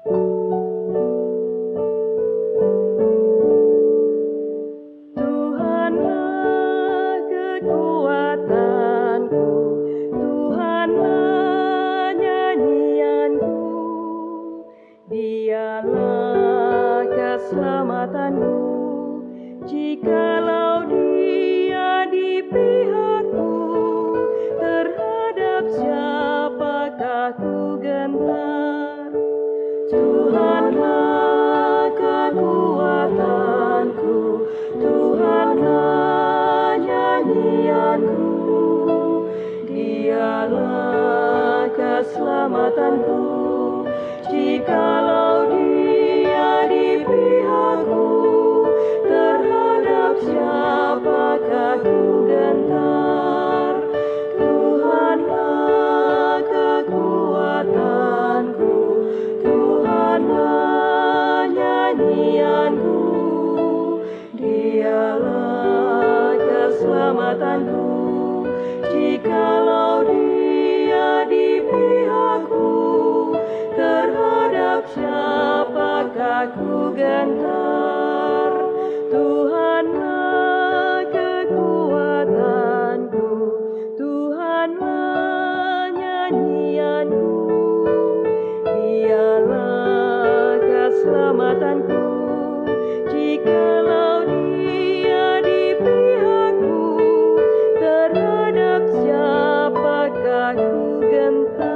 Tuhanlah kekuatanku, Tuhanlah nyanyianku, Dialah keselamatanku. Jikalau Dia di pihakku, terhadap siapakah ku gentar? Tuhanlah kekuatanku, Tuhanlah nyanyianku, Dialah keselamatanku. Jikalau Dia di pihakku, terhadap siapakah ku gentar? Tuhanlah kekuatanku, Tuhanlah nyanyianku, Dialah keselamatanku. Jikalau Dia di pihakku, terhadap siapakah ku gentar? Tuhanlah kekuatanku, Tuhanlah nyanyianku, Dialah keselamatanku. Jikalau Dia di pihakku, terhadap siapakah ku gentar?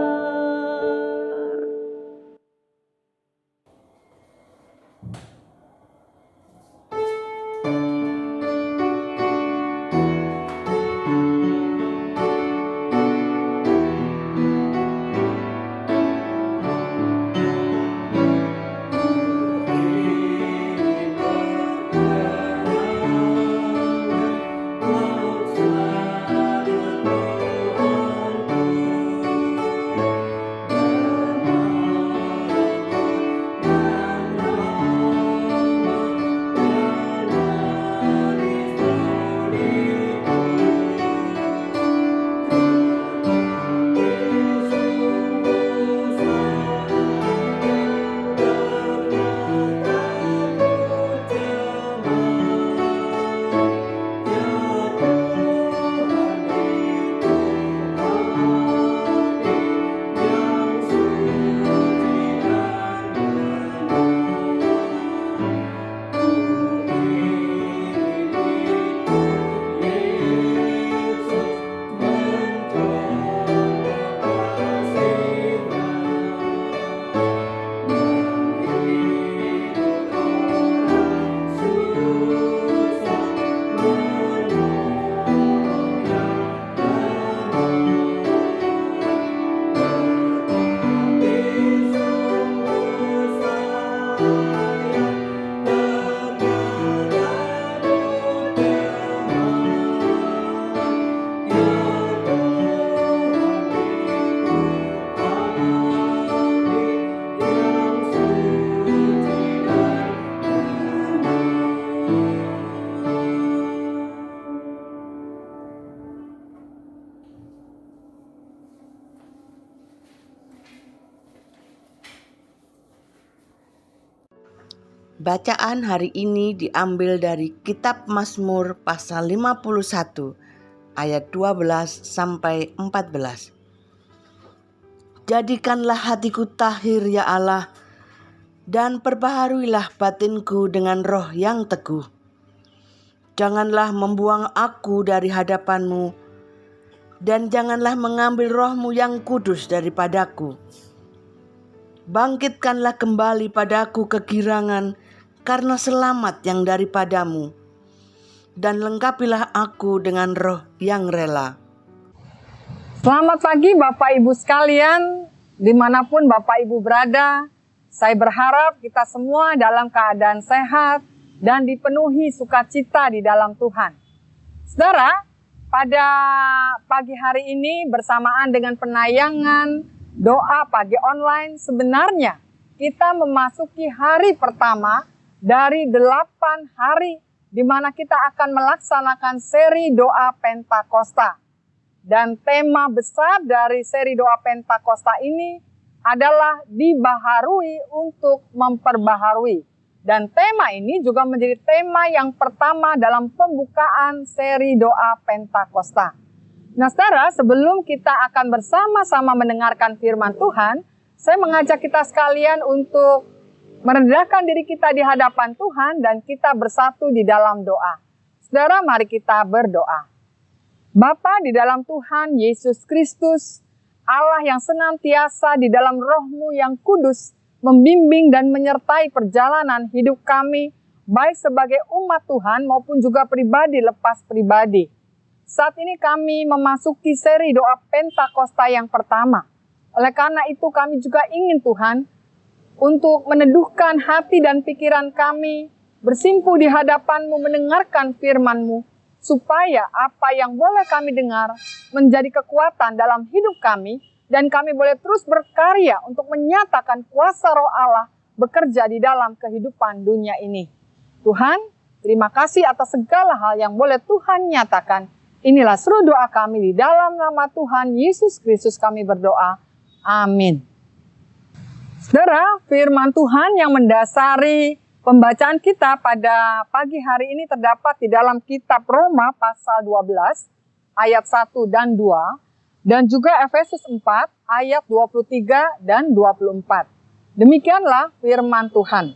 Bacaan hari ini diambil dari Kitab Mazmur pasal 51 ayat 12 sampai 14. Jadikanlah hatiku tahir ya Allah, dan perbaharuilah batinku dengan roh yang teguh. Janganlah membuang aku dari hadapan-Mu, dan janganlah mengambil roh-Mu yang kudus daripadaku. Bangkitkanlah kembali padaku kegirangan karena selamat yang daripadamu, dan lengkapilah aku dengan roh yang rela. Selamat pagi Bapak Ibu sekalian, dimanapun Bapak Ibu berada. Saya berharap kita semua dalam keadaan sehat dan dipenuhi sukacita di dalam Tuhan. Saudara, pada pagi hari ini bersamaan dengan penayangan doa pagi online, sebenarnya kita memasuki hari pertama dari 8 hari di mana kita akan melaksanakan seri doa Pentakosta. Dan tema besar dari seri doa Pentakosta ini adalah dibaharui untuk memperbaharui. Dan tema ini juga menjadi tema yang pertama dalam pembukaan seri doa Pentakosta. Nah saudara, sebelum kita akan bersama-sama mendengarkan firman Tuhan, saya mengajak kita sekalian untuk merendahkan diri kita di hadapan Tuhan dan kita bersatu di dalam doa. Saudara, mari kita berdoa. Bapa di dalam Tuhan Yesus Kristus, Allah yang senantiasa di dalam Roh-Mu yang kudus, membimbing dan menyertai perjalanan hidup kami, baik sebagai umat Tuhan maupun juga pribadi lepas pribadi. Saat ini kami memasuki seri doa Pentakosta yang pertama. Oleh karena itu kami juga ingin Tuhan untuk meneduhkan hati dan pikiran kami, bersimpuh di hadapan-Mu mendengarkan firman-Mu, supaya apa yang boleh kami dengar menjadi kekuatan dalam hidup kami, dan kami boleh terus berkarya untuk menyatakan kuasa Roh Allah bekerja di dalam kehidupan dunia ini. Tuhan, terima kasih atas segala hal yang boleh Tuhan nyatakan. Inilah seru doa kami di dalam nama Tuhan Yesus Kristus kami berdoa. Amin. Saudara, firman Tuhan yang mendasari pembacaan kita pada pagi hari ini terdapat di dalam kitab Roma pasal 12 ayat 1 dan 2. Dan juga Efesus 4 ayat 23 dan 24. Demikianlah firman Tuhan.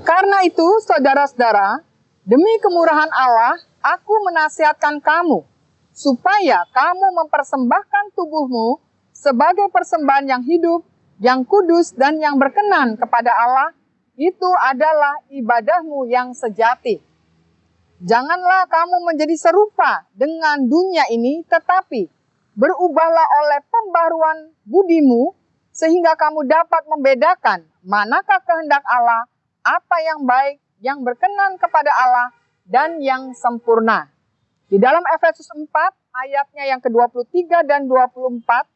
Karena itu saudara-saudara, demi kemurahan Allah, aku menasihatkan kamu, supaya kamu mempersembahkan tubuhmu sebagai persembahan yang hidup, yang kudus dan yang berkenan kepada Allah, itu adalah ibadahmu yang sejati. Janganlah kamu menjadi serupa dengan dunia ini, tetapi berubahlah oleh pembaruan budimu, sehingga kamu dapat membedakan manakah kehendak Allah, apa yang baik, yang berkenan kepada Allah, dan yang sempurna. Di dalam Efesus 4, ayatnya yang ke-23 dan 24,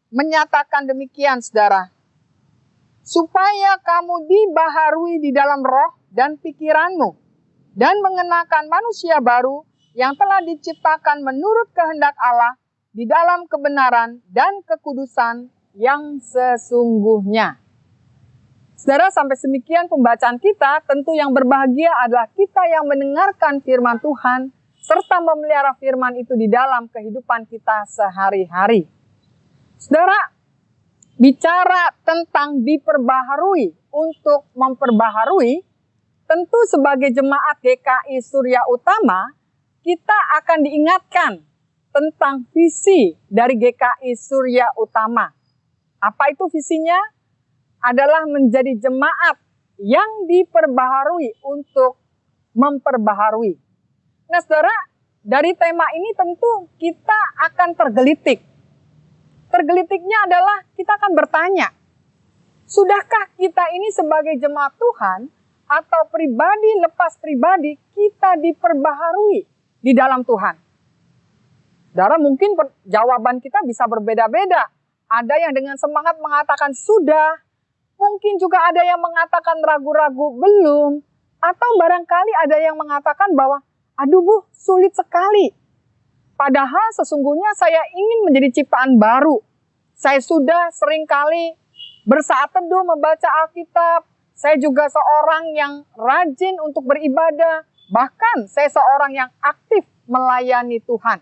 menyatakan demikian, saudara. Supaya kamu dibaharui di dalam roh dan pikiranmu, dan mengenakan manusia baru yang telah diciptakan menurut kehendak Allah, di dalam kebenaran dan kekudusan yang sesungguhnya. Saudara, sampai semikian pembacaan kita, tentu yang berbahagia adalah kita yang mendengarkan firman Tuhan, serta memelihara firman itu di dalam kehidupan kita sehari-hari. Saudara, bicara tentang diperbaharui untuk memperbaharui, tentu sebagai jemaat GKI Surya Utama, kita akan diingatkan tentang visi dari GKI Surya Utama. Apa itu visinya? Adalah menjadi jemaat yang diperbaharui untuk memperbaharui. Nah saudara, dari tema ini tentu kita akan tergelitik. Tergelitiknya adalah kita akan bertanya, sudahkah kita ini sebagai jemaat Tuhan atau pribadi lepas pribadi kita diperbaharui di dalam Tuhan? Saudara, mungkin jawaban kita bisa berbeda-beda. Ada yang dengan semangat mengatakan sudah, mungkin juga ada yang mengatakan ragu-ragu belum, atau barangkali ada yang mengatakan bahwa aduh Bu, sulit sekali. Padahal sesungguhnya saya ingin menjadi ciptaan baru. Saya sudah seringkali bersaat teduh membaca Alkitab. Saya juga seorang yang rajin untuk beribadah. Bahkan saya seorang yang aktif melayani Tuhan.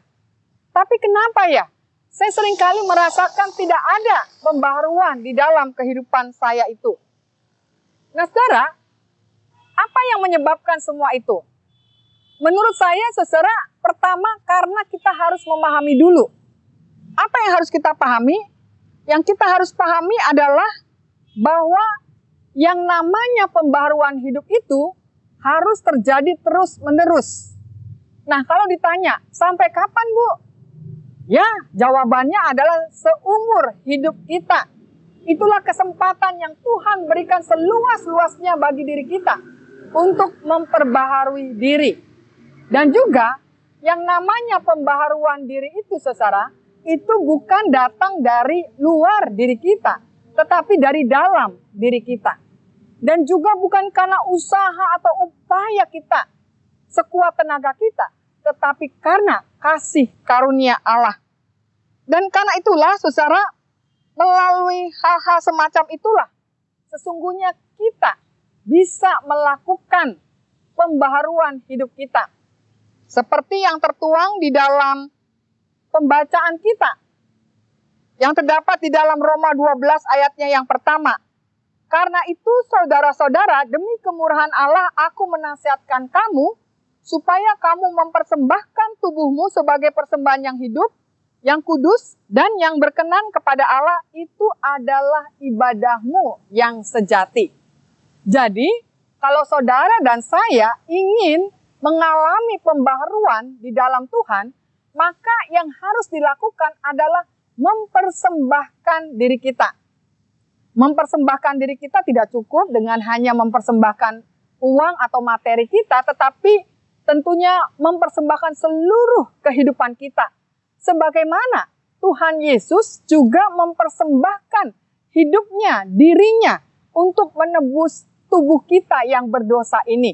Tapi kenapa ya? Saya seringkali merasakan tidak ada pembaharuan di dalam kehidupan saya itu. Nah saudara, apa yang menyebabkan semua itu? Menurut saya saudara, pertama karena kita harus memahami dulu. Apa yang harus kita pahami? Yang kita harus pahami adalah bahwa yang namanya pembaharuan hidup itu harus terjadi terus-menerus. Nah kalau ditanya, sampai kapan Bu? Ya, jawabannya adalah seumur hidup kita. Itulah kesempatan yang Tuhan berikan seluas-luasnya bagi diri kita untuk memperbaharui diri. Dan juga yang namanya pembaharuan diri itu saudara, itu bukan datang dari luar diri kita, tetapi dari dalam diri kita. Dan juga bukan karena usaha atau upaya kita, sekuat tenaga kita, tetapi karena kasih karunia Allah. Dan karena itulah saudara, melalui hal-hal semacam itulah sesungguhnya kita bisa melakukan pembaharuan hidup kita. Seperti yang tertuang di dalam pembacaan kita, yang terdapat di dalam Roma 12 ayatnya yang pertama. Karena itu saudara-saudara, demi kemurahan Allah aku menasihatkan kamu, supaya kamu mempersembahkan tubuhmu sebagai persembahan yang hidup, yang kudus, dan yang berkenan kepada Allah, itu adalah ibadahmu yang sejati. Jadi, kalau saudara dan saya ingin mengalami pembaharuan di dalam Tuhan, maka yang harus dilakukan adalah mempersembahkan diri kita. Mempersembahkan diri kita tidak cukup dengan hanya mempersembahkan uang atau materi kita, tetapi tentunya mempersembahkan seluruh kehidupan kita. Sebagaimana Tuhan Yesus juga mempersembahkan hidupnya, dirinya untuk menebus tubuh kita yang berdosa ini.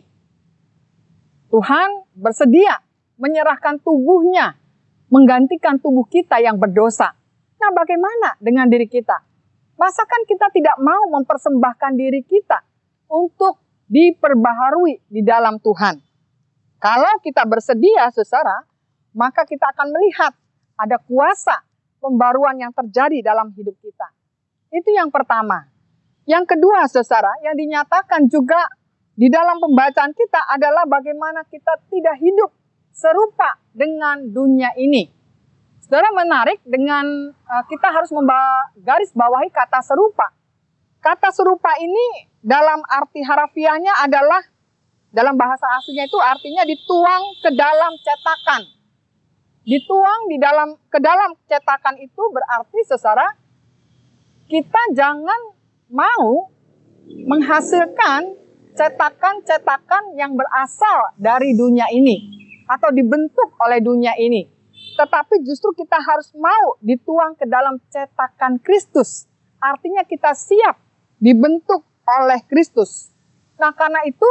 Tuhan bersedia menyerahkan tubuhnya, menggantikan tubuh kita yang berdosa. Nah, bagaimana dengan diri kita? Masakan kita tidak mau mempersembahkan diri kita untuk diperbaharui di dalam Tuhan? Kalau kita bersedia, saudara, maka kita akan melihat ada kuasa pembaruan yang terjadi dalam hidup kita. Itu yang pertama. Yang kedua, saudara, yang dinyatakan juga di dalam pembacaan kita adalah bagaimana kita tidak hidup serupa dengan dunia ini. Saudara, menarik dengan kita harus garis bawahi kata serupa. Kata serupa ini dalam arti harafiahnya adalah, dalam bahasa aslinya itu artinya dituang ke dalam cetakan. Dituang ke dalam cetakan itu berarti, saudara, kita jangan mau menghasilkan cetakan-cetakan yang berasal dari dunia ini atau dibentuk oleh dunia ini. Tetapi justru kita harus mau dituang ke dalam cetakan Kristus. Artinya kita siap dibentuk oleh Kristus. Nah, karena itu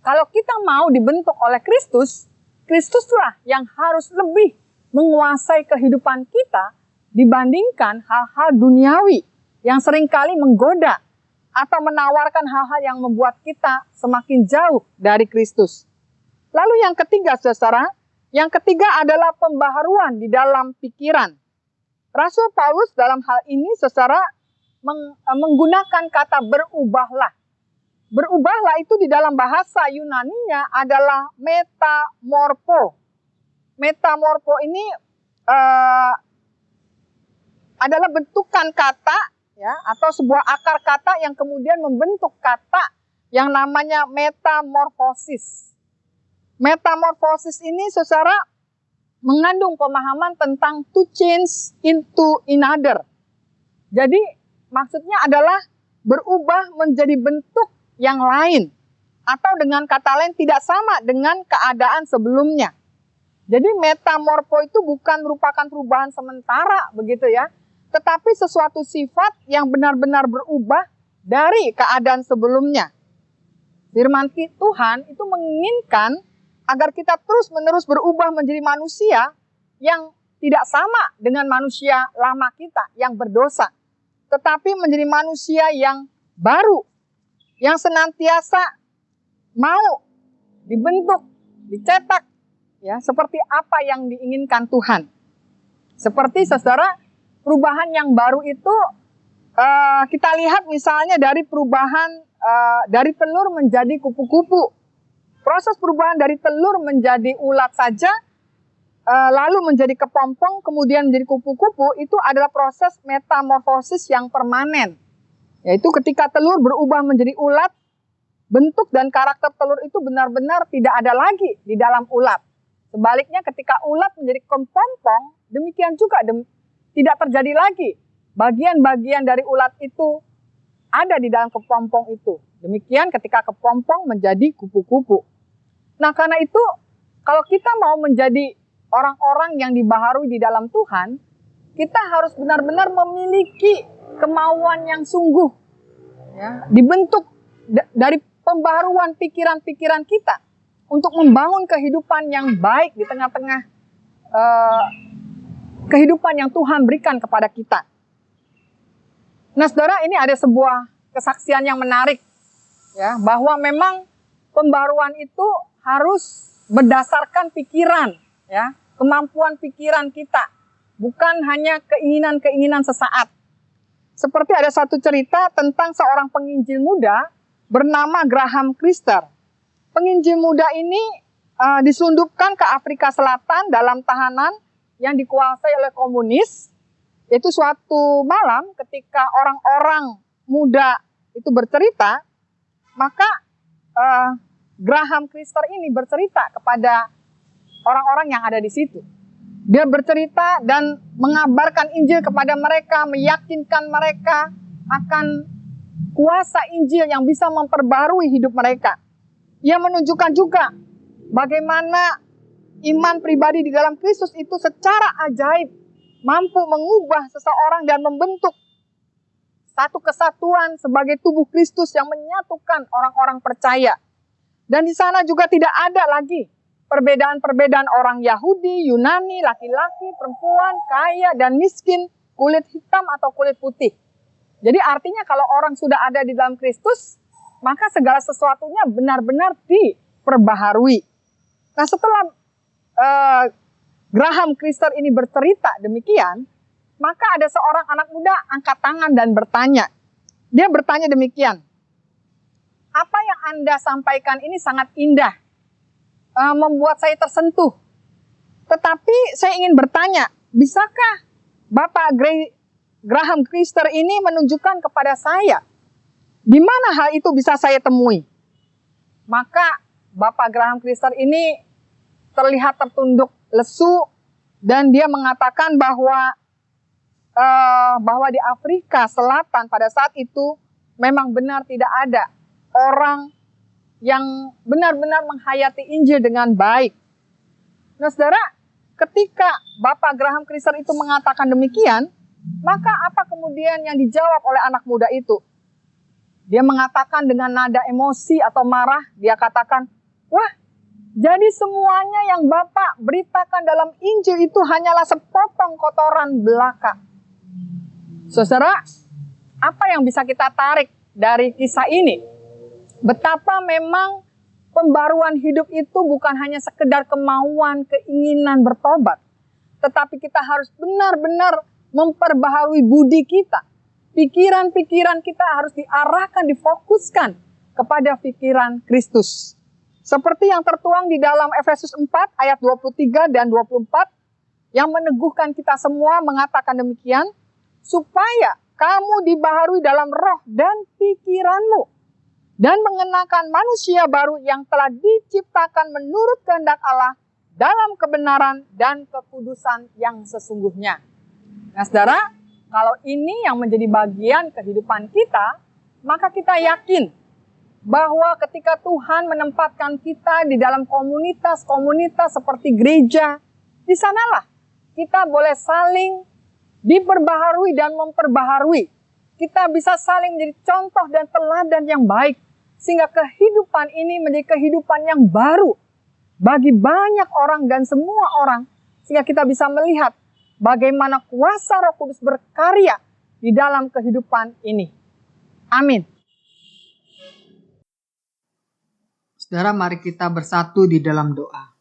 kalau kita mau dibentuk oleh Kristus, Kristuslah yang harus lebih menguasai kehidupan kita dibandingkan hal-hal duniawi yang seringkali menggoda atau menawarkan hal-hal yang membuat kita semakin jauh dari Kristus. Lalu yang ketiga, saudara, yang ketiga adalah pembaharuan di dalam pikiran. Rasul Paulus dalam hal ini, saudara, menggunakan kata berubahlah. Berubahlah itu di dalam bahasa Yunaninya adalah metamorpho. Metamorpho ini adalah bentukan kata, ya, atau sebuah akar kata yang kemudian membentuk kata yang namanya metamorfosis. Metamorfosis ini, saudara, mengandung pemahaman tentang to change into another. Jadi maksudnya adalah berubah menjadi bentuk yang lain, atau dengan kata lain tidak sama dengan keadaan sebelumnya. Jadi metamorfo itu bukan merupakan perubahan sementara begitu ya, tetapi sesuatu sifat yang benar-benar berubah dari keadaan sebelumnya. Firman Tuhan itu menginginkan agar kita terus-menerus berubah menjadi manusia yang tidak sama dengan manusia lama kita yang berdosa, tetapi menjadi manusia yang baru, yang senantiasa mau dibentuk, dicetak, ya, seperti apa yang diinginkan Tuhan. Seperti, saudara, perubahan yang baru itu kita lihat misalnya dari perubahan dari telur menjadi kupu-kupu. Proses perubahan dari telur menjadi ulat saja, lalu menjadi kepompong, kemudian menjadi kupu-kupu, itu adalah proses metamorfosis yang permanen. Yaitu ketika telur berubah menjadi ulat, bentuk dan karakter telur itu benar-benar tidak ada lagi di dalam ulat. Sebaliknya ketika ulat menjadi kepompong, demikian juga tidak terjadi lagi. Bagian-bagian dari ulat itu ada di dalam kepompong itu. Demikian ketika kepompong menjadi kupu-kupu. Nah, karena itu kalau kita mau menjadi orang-orang yang dibaharui di dalam Tuhan, kita harus benar-benar memiliki kemauan yang sungguh, ya, dibentuk dari pembaharuan pikiran-pikiran kita untuk membangun kehidupan yang baik di tengah-tengah kehidupan yang Tuhan berikan kepada kita. Nah, saudara, ini ada sebuah kesaksian yang menarik, ya, bahwa memang pembaruan itu harus berdasarkan pikiran, ya, kemampuan pikiran kita, bukan hanya keinginan-keinginan sesaat. Seperti ada satu cerita tentang seorang penginjil muda bernama Graham Krister. Penginjil muda ini diselundupkan ke Afrika Selatan dalam tahanan yang dikuasai oleh komunis. Itu suatu malam ketika orang-orang muda itu bercerita, maka Graham Krister ini bercerita kepada orang-orang yang ada di situ. Dia bercerita dan mengabarkan Injil kepada mereka, meyakinkan mereka akan kuasa Injil yang bisa memperbarui hidup mereka. Ia menunjukkan juga bagaimana iman pribadi di dalam Kristus itu secara ajaib mampu mengubah seseorang dan membentuk satu kesatuan sebagai tubuh Kristus yang menyatukan orang-orang percaya. Dan di sana juga tidak ada lagi perbedaan-perbedaan orang Yahudi, Yunani, laki-laki, perempuan, kaya dan miskin, kulit hitam atau kulit putih. Jadi artinya kalau orang sudah ada di dalam Kristus, maka segala sesuatunya benar-benar diperbaharui. Nah, setelah Graham Krister ini bercerita demikian, maka ada seorang anak muda angkat tangan dan bertanya. Dia bertanya demikian, apa yang Anda sampaikan ini sangat indah, membuat saya tersentuh. Tetapi saya ingin bertanya, bisakah Bapak Graham Krister ini menunjukkan kepada saya, di mana hal itu bisa saya temui? Maka Bapak Graham Krister ini terlihat tertunduk lesu dan dia mengatakan bahwa di Afrika Selatan pada saat itu memang benar tidak ada orang yang benar-benar menghayati Injil dengan baik. Nah, saudara, ketika Bapak Graham Krister itu mengatakan demikian, maka apa kemudian yang dijawab oleh anak muda itu? Dia mengatakan dengan nada emosi atau marah, dia katakan, wah, jadi semuanya yang Bapak beritakan dalam Injil itu hanyalah sepotong kotoran belaka. Saudara, apa yang bisa kita tarik dari kisah ini? Betapa memang pembaruan hidup itu bukan hanya sekedar kemauan, keinginan bertobat. Tetapi kita harus benar-benar memperbaharui budi kita. Pikiran-pikiran kita harus diarahkan, difokuskan kepada pikiran Kristus. Seperti yang tertuang di dalam Efesus 4 ayat 23 dan 24 yang meneguhkan kita semua mengatakan demikian, supaya kamu dibaharui dalam roh dan pikiranmu dan mengenakan manusia baru yang telah diciptakan menurut kehendak Allah dalam kebenaran dan kekudusan yang sesungguhnya. Nah, saudara, kalau ini yang menjadi bagian kehidupan kita, maka kita yakin bahwa ketika Tuhan menempatkan kita di dalam komunitas-komunitas seperti gereja, di sanalah kita boleh saling diperbaharui dan memperbaharui. Kita bisa saling menjadi contoh dan teladan yang baik, sehingga kehidupan ini menjadi kehidupan yang baru bagi banyak orang dan semua orang, sehingga kita bisa melihat bagaimana kuasa Roh Kudus berkarya di dalam kehidupan ini. Amin. Saudara, mari kita bersatu di dalam doa.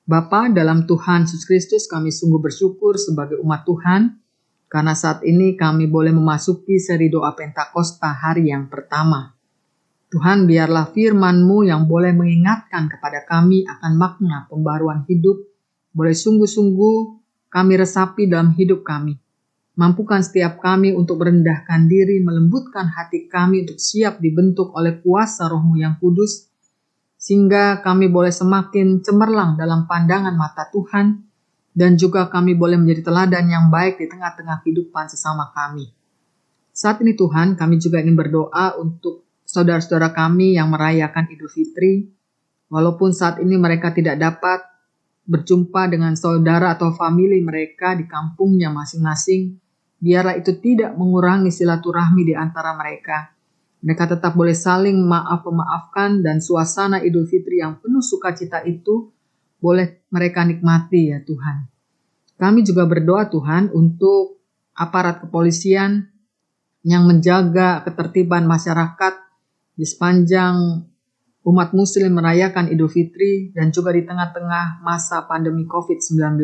Bapa, dalam Tuhan Yesus Kristus, kami sungguh bersyukur sebagai umat Tuhan, karena saat ini kami boleh memasuki seri doa Pentakosta hari yang pertama. Tuhan, biarlah firman-Mu yang boleh mengingatkan kepada kami akan makna pembaruan hidup, boleh sungguh-sungguh kami resapi dalam hidup kami. Mampukan setiap kami untuk merendahkan diri, melembutkan hati kami untuk siap dibentuk oleh kuasa Roh-Mu yang kudus, sehingga kami boleh semakin cemerlang dalam pandangan mata Tuhan, dan juga kami boleh menjadi teladan yang baik di tengah-tengah kehidupan sesama kami. Saat ini Tuhan, kami juga ingin berdoa untuk saudara-saudara kami yang merayakan Idul Fitri, walaupun saat ini mereka tidak dapat berjumpa dengan saudara atau famili mereka di kampungnya masing-masing, biarlah itu tidak mengurangi silaturahmi di antara mereka. Mereka tetap boleh saling memaafkan dan suasana Idul Fitri yang penuh sukacita itu boleh mereka nikmati ya Tuhan. Kami juga berdoa Tuhan untuk aparat kepolisian, yang menjaga ketertiban masyarakat di sepanjang umat muslim merayakan Idul Fitri dan juga di tengah-tengah masa pandemi COVID-19.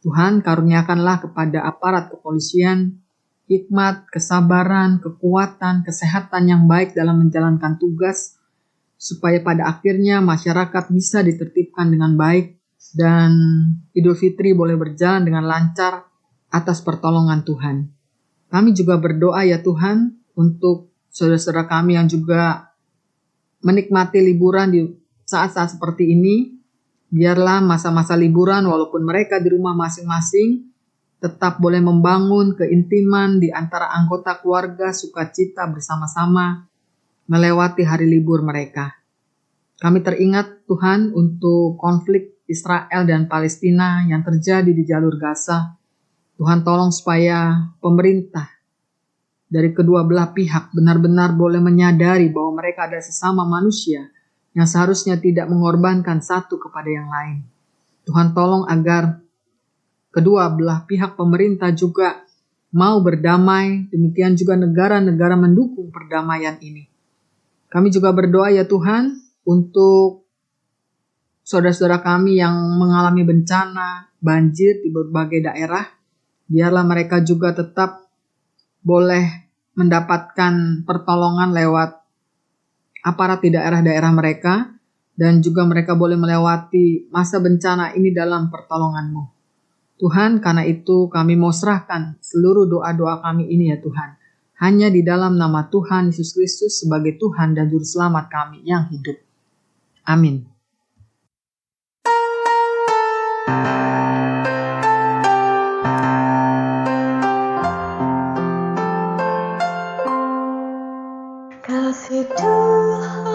Tuhan, karuniakanlah kepada aparat kepolisian hikmat, kesabaran, kekuatan, kesehatan yang baik dalam menjalankan tugas, supaya pada akhirnya masyarakat bisa ditertibkan dengan baik dan Idul Fitri boleh berjalan dengan lancar atas pertolongan Tuhan. Kami juga berdoa ya Tuhan untuk saudara-saudara kami yang juga menikmati liburan di saat-saat seperti ini. Biarlah masa-masa liburan walaupun mereka di rumah masing-masing tetap boleh membangun keintiman di antara anggota keluarga, sukacita bersama-sama melewati hari libur mereka. Kami teringat Tuhan untuk konflik Israel dan Palestina yang terjadi di jalur Gaza. Tuhan tolong supaya pemerintah dari kedua belah pihak benar-benar boleh menyadari bahwa mereka adalah sesama manusia yang seharusnya tidak mengorbankan satu kepada yang lain. Tuhan tolong agar kedua belah pihak pemerintah juga mau berdamai, demikian juga negara-negara mendukung perdamaian ini. Kami juga berdoa ya Tuhan untuk saudara-saudara kami yang mengalami bencana, banjir di berbagai daerah. Biarlah mereka juga tetap boleh mendapatkan pertolongan lewat aparat di daerah-daerah mereka, dan juga mereka boleh melewati masa bencana ini dalam pertolongan-Mu. Tuhan, karena itu kami mau serahkan seluruh doa-doa kami ini ya Tuhan. Hanya di dalam nama Tuhan Yesus Kristus sebagai Tuhan dan Juru Selamat kami yang hidup. Amin. Kasih Tuhan